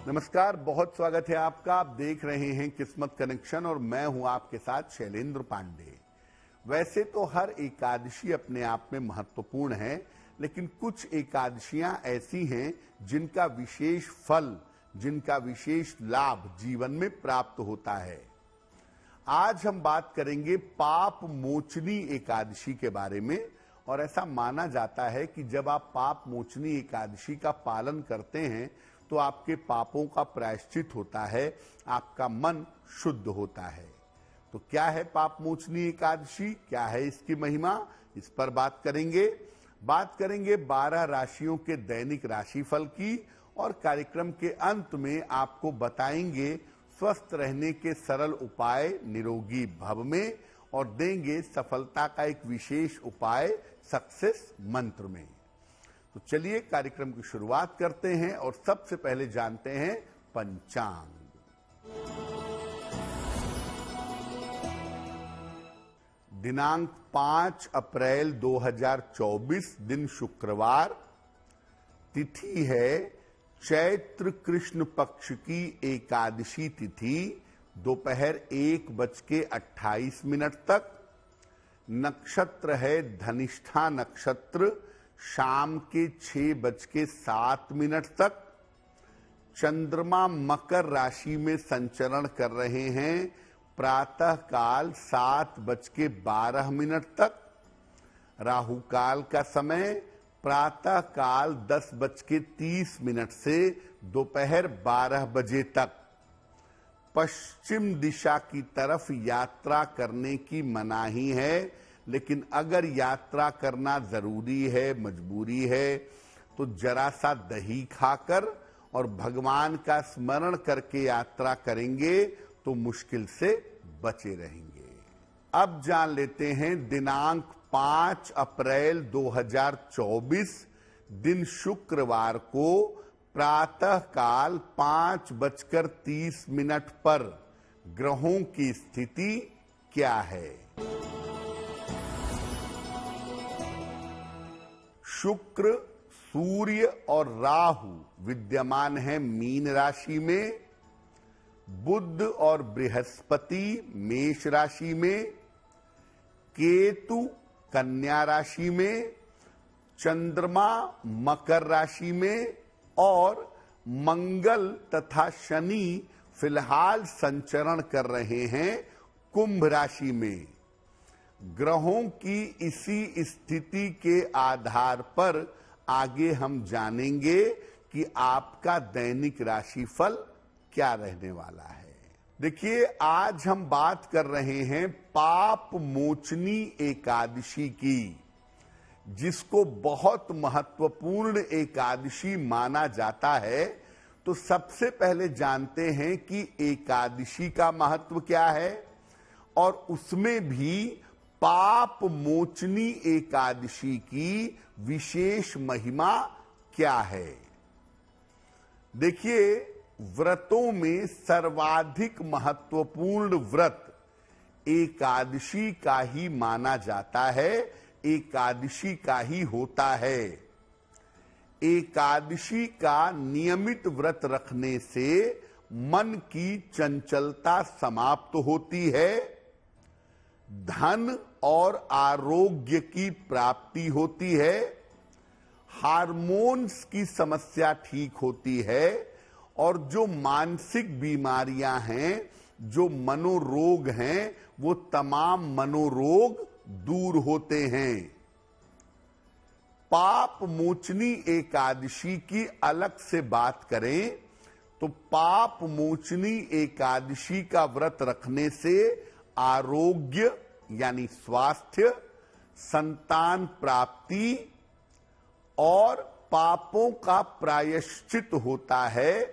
नमस्कार, बहुत स्वागत है आपका। आप देख रहे हैं किस्मत कनेक्शन और मैं हूं आपके साथ शैलेंद्र पांडे। वैसे तो हर एकादशी अपने आप में महत्वपूर्ण है, लेकिन कुछ एकादशियां ऐसी हैं जिनका विशेष फल, जिनका विशेष लाभ जीवन में प्राप्त होता है। आज हम बात करेंगे पाप मोचनी एकादशी के बारे में। और ऐसा माना जाता है कि जब आप पाप मोचनी एकादशी का पालन करते हैं तो आपके पापों का प्रायश्चित होता है, आपका मन शुद्ध होता है। तो क्या है पाप मोचनी एकादशी, क्या है इसकी महिमा, इस पर बात करेंगे। 12 राशियों के दैनिक राशिफल की, और कार्यक्रम के अंत में आपको बताएंगे स्वस्थ रहने के सरल उपाय निरोगी भव में, और देंगे सफलता का एक विशेष उपाय सक्सेस मंत्र में। तो चलिए कार्यक्रम की शुरुआत करते हैं और सबसे पहले जानते हैं पंचांग। दिनांक 5 अप्रैल 2024, दिन शुक्रवार। तिथि है चैत्र कृष्ण पक्ष की एकादशी तिथि, दोपहर 1:28 तक। नक्षत्र है धनिष्ठा नक्षत्र, शाम के 6:07 तक। चंद्रमा मकर राशि में संचरण कर रहे हैं, प्रातः काल 7:12 तक। राहु काल का समय प्रातः काल 10:30 से दोपहर 12 बजे तक। पश्चिम दिशा की तरफ यात्रा करने की मनाही है, लेकिन अगर यात्रा करना जरूरी है, मजबूरी है, तो जरा सा दही खाकर और भगवान का स्मरण करके यात्रा करेंगे तो मुश्किल से बचे रहेंगे। अब जान लेते हैं दिनांक 5 अप्रैल 2024, दिन शुक्रवार को प्रातः काल 5:30 पर ग्रहों की स्थिति क्या है। शुक्र, सूर्य और राहु विद्यमान है मीन राशि में। बुध और बृहस्पति मेष राशि में। केतु कन्या राशि में। चंद्रमा मकर राशि में और मंगल तथा शनि फिलहाल संचरण कर रहे हैं कुंभ राशि में। ग्रहों की इसी स्थिति के आधार पर आगे हम जानेंगे कि आपका दैनिक राशिफल क्या रहने वाला है। देखिए, आज हम बात कर रहे हैं पाप मोचनी एकादशी की, जिसको बहुत महत्वपूर्ण एकादशी माना जाता है। तो सबसे पहले जानते हैं कि एकादशी का महत्व क्या है और उसमें भी पाप मोचनी एकादशी की विशेष महिमा क्या है। देखिए, व्रतों में सर्वाधिक महत्वपूर्ण व्रत एकादशी का ही माना जाता है, एकादशी का ही होता है। एकादशी का नियमित व्रत रखने से मन की चंचलता समाप्त होती है, धन और आरोग्य की प्राप्ति होती है, हार्मोन्स की समस्या ठीक होती है, और जो मानसिक बीमारियां हैं, जो मनोरोग हैं, वो तमाम मनोरोग दूर होते हैं। पाप मोचनी एकादशी की अलग से बात करें तो पाप मोचनी एकादशी का व्रत रखने से आरोग्य यानी स्वास्थ्य, संतान प्राप्ति और पापों का प्रायश्चित होता है।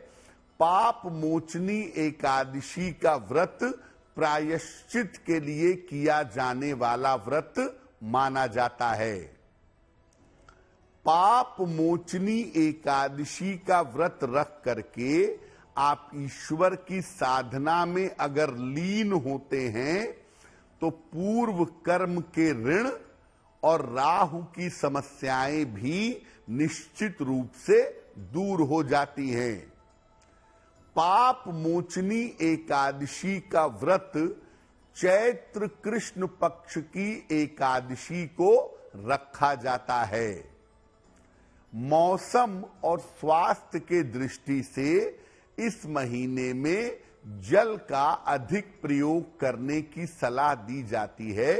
पाप मोचनी एकादशी का व्रत प्रायश्चित के लिए किया जाने वाला व्रत माना जाता है। पाप मोचनी एकादशी का व्रत रख करके आप ईश्वर की साधना में अगर लीन होते हैं तो पूर्व कर्म के ऋण और राहु की समस्याएं भी निश्चित रूप से दूर हो जाती हैं। पाप मोचनी एकादशी का व्रत चैत्र कृष्ण पक्ष की एकादशी को रखा जाता है। मौसम और स्वास्थ्य के दृष्टि से इस महीने में जल का अधिक प्रयोग करने की सलाह दी जाती है।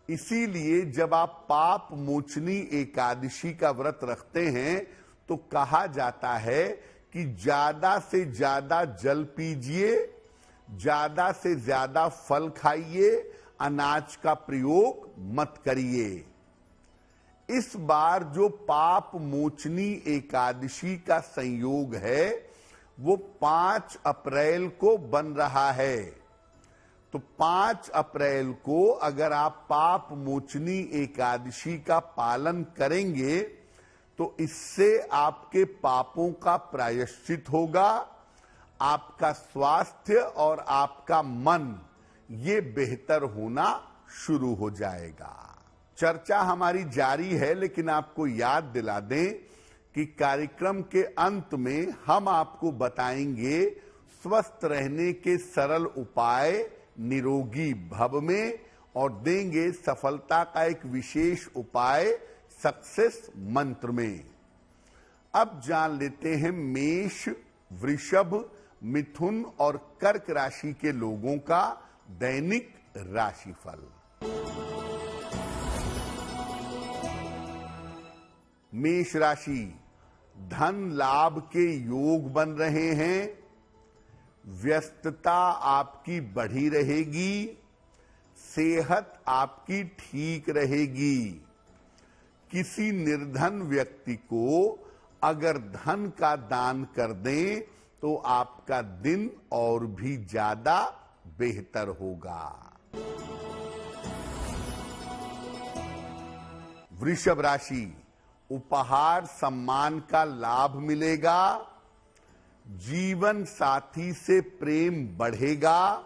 इसीलिए जब आप पाप मोचनी एकादशी का व्रत रखते हैं तो कहा जाता है कि ज्यादा से ज्यादा जल पीजिए, ज्यादा से ज्यादा फल खाइए, अनाज का प्रयोग मत करिए। इस बार जो पाप मोचनी एकादशी का संयोग है वो 5 अप्रैल को बन रहा है। तो 5 अप्रैल को अगर आप पाप मोचनी एकादशी का पालन करेंगे तो इससे आपके पापों का प्रायश्चित होगा, आपका स्वास्थ्य और आपका मन ये बेहतर होना शुरू हो जाएगा। चर्चा हमारी जारी है, लेकिन आपको याद दिला दें कि कार्यक्रम के अंत में हम आपको बताएंगे स्वस्थ रहने के सरल उपाय निरोगी भव में, और देंगे सफलता का एक विशेष उपाय सक्सेस मंत्र में। अब जान लेते हैं मेष, वृषभ, मिथुन और कर्क राशि के लोगों का दैनिक राशिफल। मेष राशि, धन लाभ के योग बन रहे हैं, व्यस्तता आपकी बढ़ी रहेगी, सेहत आपकी ठीक रहेगी। किसी निर्धन व्यक्ति को अगर धन का दान कर दें तो आपका दिन और भी ज्यादा बेहतर होगा। वृषभ राशि, उपहार सम्मान का लाभ मिलेगा, जीवन साथी से प्रेम बढ़ेगा,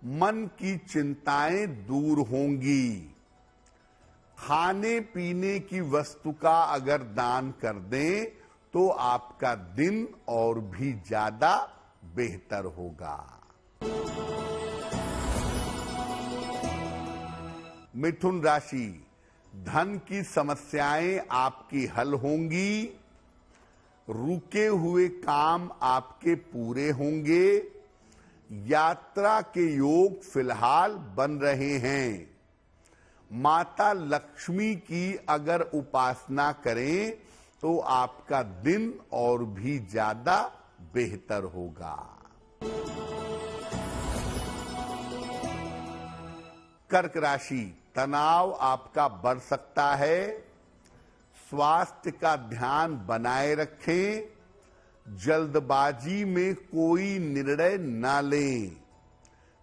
मन की चिंताएं दूर होंगी। खाने पीने की वस्तु का अगर दान कर दें तो आपका दिन और भी ज्यादा बेहतर होगा। मिथुन राशि, धन की समस्याएं आपकी हल होंगी, रुके हुए काम आपके पूरे होंगे, यात्रा के योग फिलहाल बन रहे हैं। माता लक्ष्मी की अगर उपासना करें तो आपका दिन और भी ज्यादा बेहतर होगा। कर्क राशि, तनाव आपका बढ़ सकता है, स्वास्थ्य का ध्यान बनाए रखें, जल्दबाजी में कोई निर्णय न लें।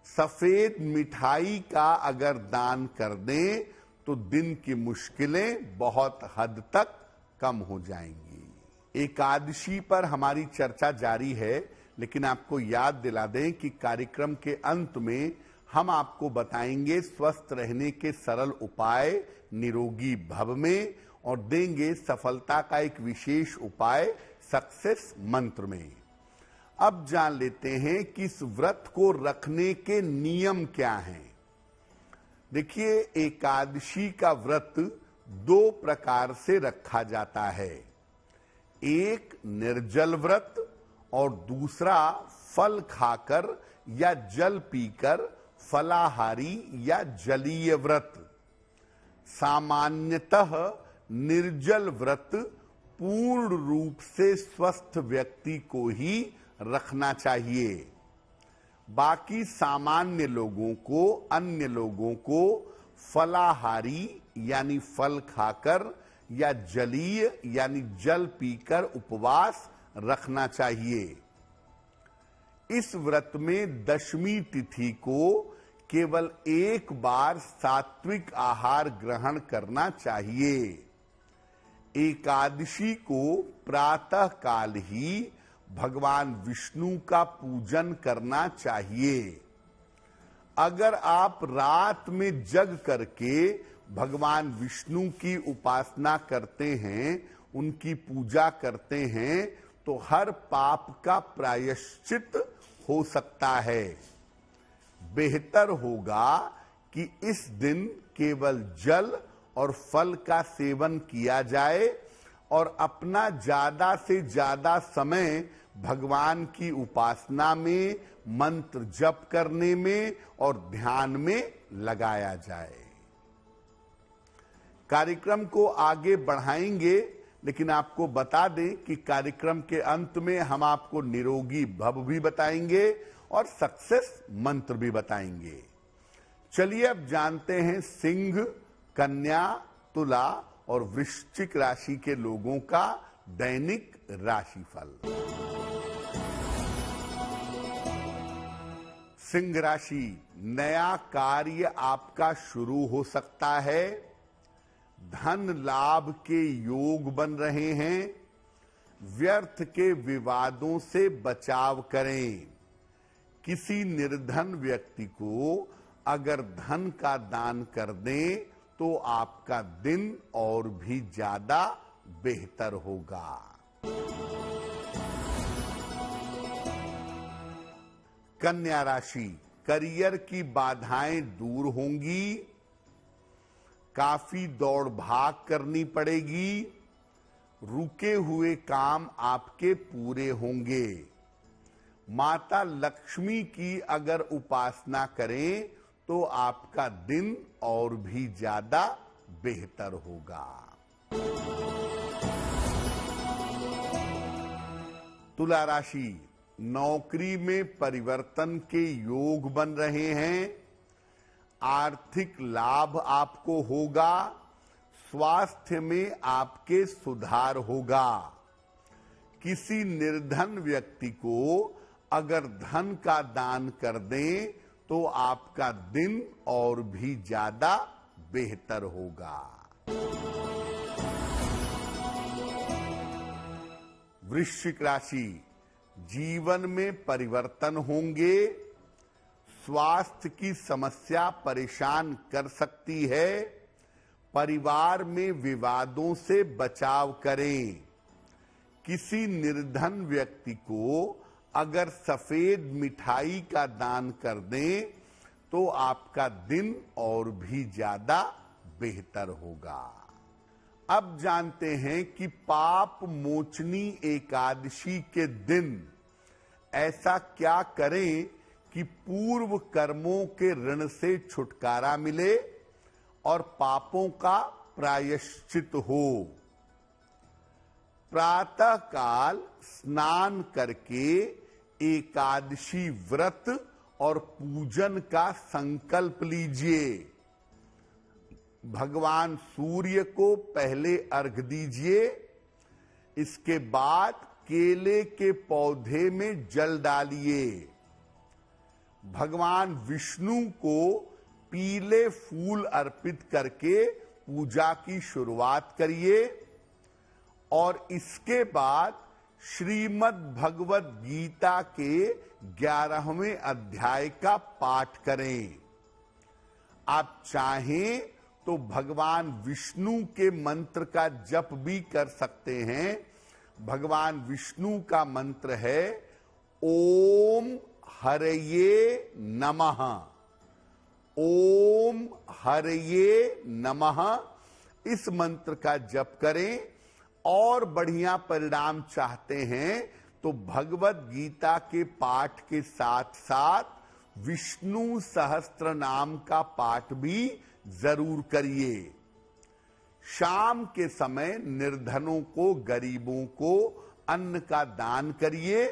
सफेद मिठाई का अगर दान कर दें तो दिन की मुश्किलें बहुत हद तक कम हो जाएंगी। एकादशी पर हमारी चर्चा जारी है, लेकिन आपको याद दिला दें कि कार्यक्रम के अंत में हम आपको बताएंगे स्वस्थ रहने के सरल उपाय निरोगी भव में, और देंगे सफलता का एक विशेष उपाय सक्सेस मंत्र में। अब जान लेते हैं कि इस व्रत को रखने के नियम क्या हैं। देखिए, एकादशी का व्रत 2 प्रकार से रखा जाता है, एक निर्जल व्रत और दूसरा फल खाकर या जल पीकर फलाहारी या जलीय व्रत। सामान्यतः निर्जल व्रत पूर्ण रूप से स्वस्थ व्यक्ति को ही रखना चाहिए। बाकी सामान्य लोगों को, अन्य लोगों को फलाहारी यानी फल खाकर या जलीय यानी जल पीकर उपवास रखना चाहिए। इस व्रत में दशमी तिथि को केवल एक बार सात्विक आहार ग्रहण करना चाहिए। एकादशी को प्रातः काल ही भगवान विष्णु का पूजन करना चाहिए। अगर आप रात में जग करके भगवान विष्णु की उपासना करते हैं, उनकी पूजा करते हैं, तो हर पाप का प्रायश्चित हो सकता है। बेहतर होगा कि इस दिन केवल जल और फल का सेवन किया जाए और अपना ज्यादा से ज्यादा समय भगवान की उपासना में, मंत्र जप करने में और ध्यान में लगाया जाए। कार्यक्रम को आगे बढ़ाएंगे, लेकिन आपको बता दें कि कार्यक्रम के अंत में हम आपको निरोगी भव भी बताएंगे और सक्सेस मंत्र भी बताएंगे। चलिए अब जानते हैं सिंह, कन्या, तुला और वृश्चिक राशि के लोगों का दैनिक राशिफल। सिंह राशि, नया कार्य आपका शुरू हो सकता है। धन लाभ के योग बन रहे हैं। व्यर्थ के विवादों से बचाव करें। किसी निर्धन व्यक्ति को अगर धन का दान कर दें तो आपका दिन और भी ज्यादा बेहतर होगा। कन्या राशि, करियर की बाधाएं दूर होंगी। काफी दौड़ भाग करनी पड़ेगी। रुके हुए काम आपके पूरे होंगे। माता लक्ष्मी की अगर उपासना करें तो आपका दिन और भी ज्यादा बेहतर होगा। तुला राशि, नौकरी में परिवर्तन के योग बन रहे हैं। आर्थिक लाभ आपको होगा। स्वास्थ्य में आपके सुधार होगा। किसी निर्धन व्यक्ति को अगर धन का दान कर दें तो आपका दिन और भी ज्यादा बेहतर होगा। वृश्चिक राशि, जीवन में परिवर्तन होंगे। स्वास्थ्य की समस्या परेशान कर सकती है। परिवार में विवादों से बचाव करें। किसी निर्धन व्यक्ति को अगर सफेद मिठाई का दान कर दें तो आपका दिन और भी ज्यादा बेहतर होगा। अब जानते हैं कि पाप मोचनी एकादशी के दिन ऐसा क्या करें कि पूर्व कर्मों के ऋण से छुटकारा मिले और पापों का प्रायश्चित हो। प्रातः काल स्नान करके एकादशी व्रत और पूजन का संकल्प लीजिए। भगवान सूर्य को पहले अर्घ दीजिए। इसके बाद केले के पौधे में जल डालिए। भगवान विष्णु को पीले फूल अर्पित करके पूजा की शुरुआत करिए और इसके बाद श्रीमद् भगवत गीता के 11वें अध्याय का पाठ करें। आप चाहें तो भगवान विष्णु के मंत्र का जप भी कर सकते हैं। भगवान विष्णु का मंत्र है ओम हरये नमः। ओम हरये नमः। इस मंत्र का जप करें और बढ़िया परिणाम चाहते हैं तो भगवत गीता के पाठ के साथ साथ विष्णु सहस्त्र नाम का पाठ भी जरूर करिए। शाम के समय निर्धनों को, गरीबों को अन्न का दान करिए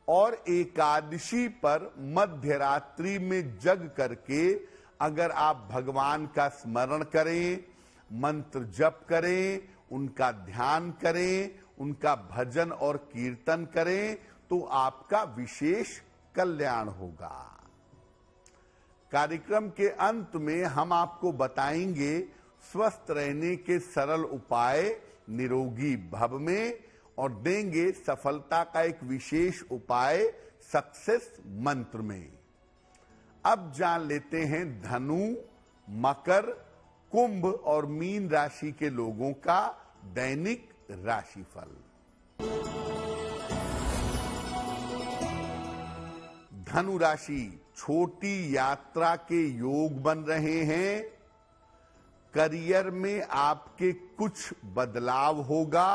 और एकादशी पर मध्य रात्रि में जग करके अगर आप भगवान का स्मरण करें, मंत्र जप करें, उनका ध्यान करें, उनका भजन और कीर्तन करें तो आपका विशेष कल्याण होगा। कार्यक्रम के अंत में हम आपको बताएंगे स्वस्थ रहने के सरल उपाय निरोगी भव में और देंगे सफलता का एक विशेष उपाय सक्सेस मंत्र में। अब जान लेते हैं धनु, मकर, कुंभ और मीन राशि के लोगों का दैनिक राशिफल। धनु राशि, छोटी यात्रा के योग बन रहे हैं। करियर में आपके कुछ बदलाव होगा।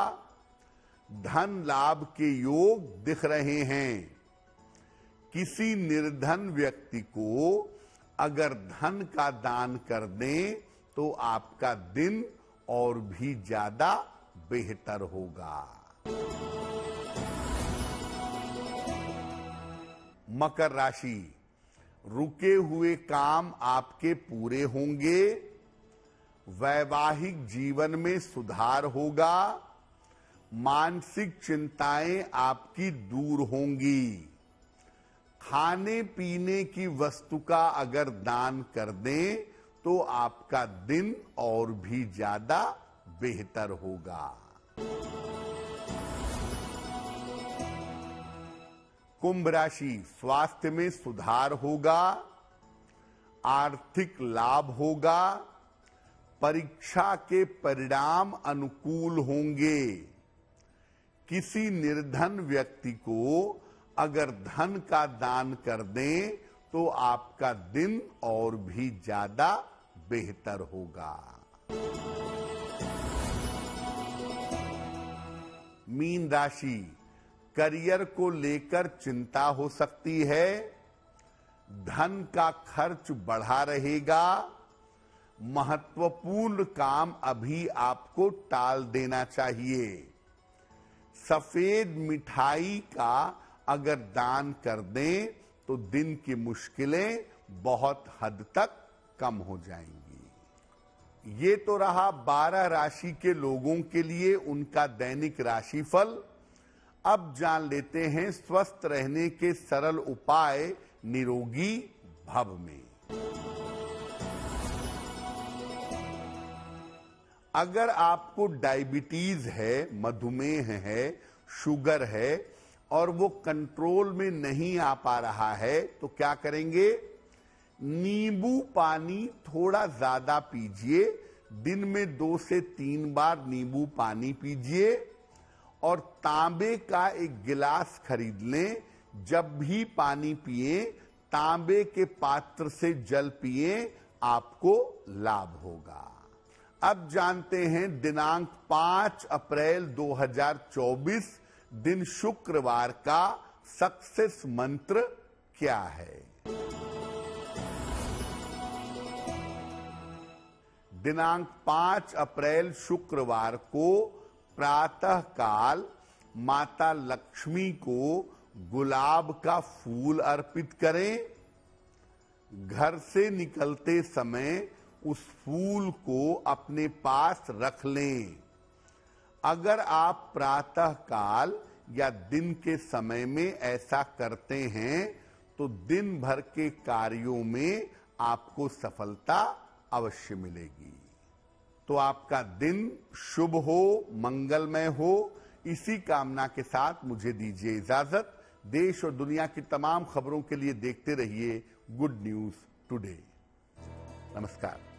धन लाभ के योग दिख रहे हैं। किसी निर्धन व्यक्ति को अगर धन का दान कर दें तो आपका दिन और भी ज्यादा बेहतर होगा। मकर राशि, रुके हुए काम आपके पूरे होंगे। वैवाहिक जीवन में सुधार होगा। मानसिक चिंताएं आपकी दूर होंगी। खाने पीने की वस्तु का अगर दान कर दें तो आपका दिन और भी ज्यादा बेहतर होगा। कुंभ राशि, स्वास्थ्य में सुधार होगा। आर्थिक लाभ होगा। परीक्षा के परिणाम अनुकूल होंगे। किसी निर्धन व्यक्ति को अगर धन का दान कर दें तो आपका दिन और भी ज्यादा बेहतर होगा। मीन राशि, करियर को लेकर चिंता हो सकती है। धन का खर्च बढ़ा रहेगा। महत्वपूर्ण काम अभी आपको टाल देना चाहिए। सफेद मिठाई का अगर दान कर दें तो दिन की मुश्किलें बहुत हद तक कम हो जाएंगी। ये तो रहा 12 राशि के लोगों के लिए उनका दैनिक राशिफल। अब जान लेते हैं स्वस्थ रहने के सरल उपाय निरोगी भव में। अगर आपको डायबिटीज है, मधुमेह है, शुगर है और वो कंट्रोल में नहीं आ पा रहा है तो क्या करेंगे? नींबू पानी थोड़ा ज्यादा पीजिए। दिन में 2 से 3 बार नींबू पानी पीजिए और तांबे का एक गिलास खरीद लें। जब भी पानी पिए तांबे के पात्र से जल पिए, आपको लाभ होगा। अब जानते हैं दिनांक 5 अप्रैल 2024 दिन शुक्रवार का सक्सेस मंत्र क्या है। दिनांक 5 अप्रैल शुक्रवार को प्रातः काल माता लक्ष्मी को गुलाब का फूल अर्पित करें। घर से निकलते समय उस फूल को अपने पास रख लें। अगर आप प्रातः काल या दिन के समय में ऐसा करते हैं तो दिन भर के कार्यों में आपको सफलता अवश्य मिलेगी। तो आपका दिन शुभ हो, मंगलमय हो, इसी कामना के साथ मुझे दीजिए इजाजत। देश और दुनिया की तमाम खबरों के लिए देखते रहिए गुड न्यूज टुडे। नमस्कार।